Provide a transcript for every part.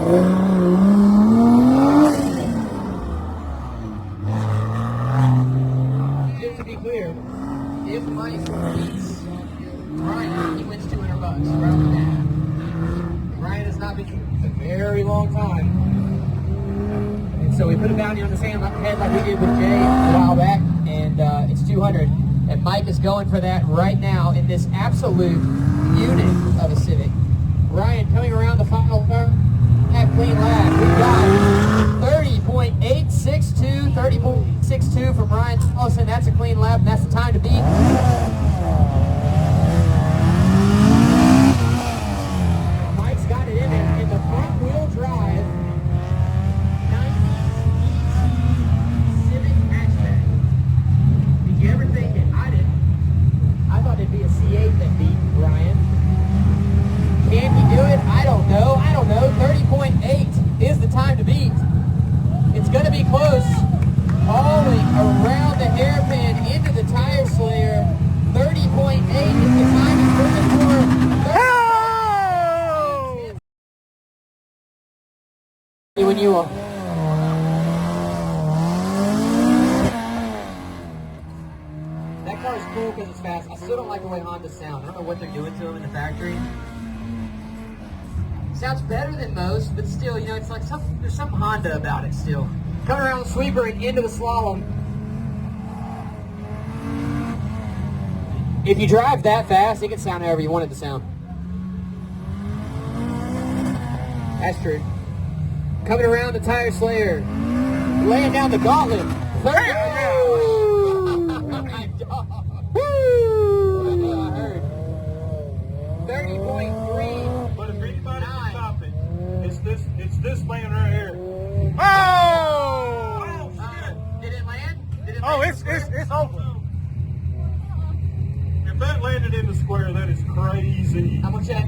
Just to be clear, if Mike beats Ryan, he wins $200 right off the bat. Ryan has not been in a very long time. And so we put a bounty on his head like we did with Jay a while back, and it's 200. And Mike is going for that right now in this absolute unit of a Civic. Ryan coming around the final turn, that clean lap. We've got 30.862, 30.62 from Ryan Allison. That's a clean lap, and that's the time to beat. Mike's got it in there in the front wheel drive. Civic hatchback. Did you ever think it? I didn't. I thought it'd be a C8 that beat Ryan. Can he do it? I don't know. 30.8 is the time to beat. It's going to be close. Hauling around the hairpin into the tire slayer. 30.8 is the time he's looking for. When you are. That car is cool because it's fast. I still don't like the way Hondas sound. I don't know what they're doing to them in the factory. Sounds better than most, but still, you know, it's like there's some Honda about it still. Coming around the sweeper and into the slalom. If you drive that fast, it can sound however you want it to sound. That's true. Coming around the tire slayer, laying down the gauntlet. 30.3. But if anybody can stop it, it's this man right here. Oh! Oh shit! Did it land? Oh, it's over. If that landed in the square, that is crazy. I'm gonna check.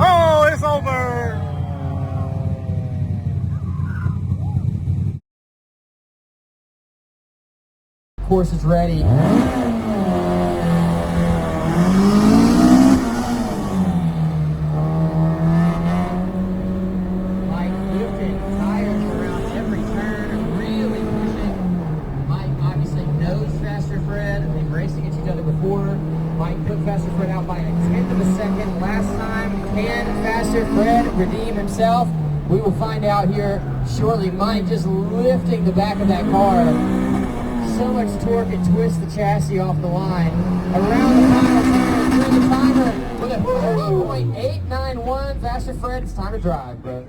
Oh, it's over. Course is ready. Mike lifting tires around every turn, really pushing. Mike obviously knows Faster Fred. They've raced against each other before. Mike put Faster Fred out by a 1/10 of a second last time. Can Faster Fred redeem himself? We will find out here shortly. Mike just lifting the back of that car. So much torque and twist the chassis off the line. Around the final turn, through the timer with a 30.891. Faster Fred, it's time to drive, bro.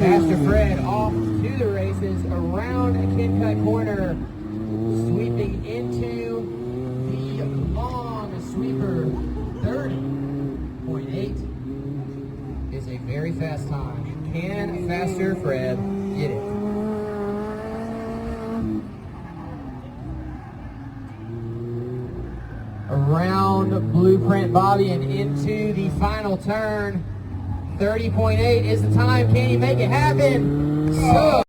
Faster Fred off to the races around a Kid Cut corner, sweeping into the long sweeper. 30.8 is a very fast time. Can Faster Fred get it? Around Blueprint Bobby and into the final turn. 30.8 is the time. Can he make it happen? So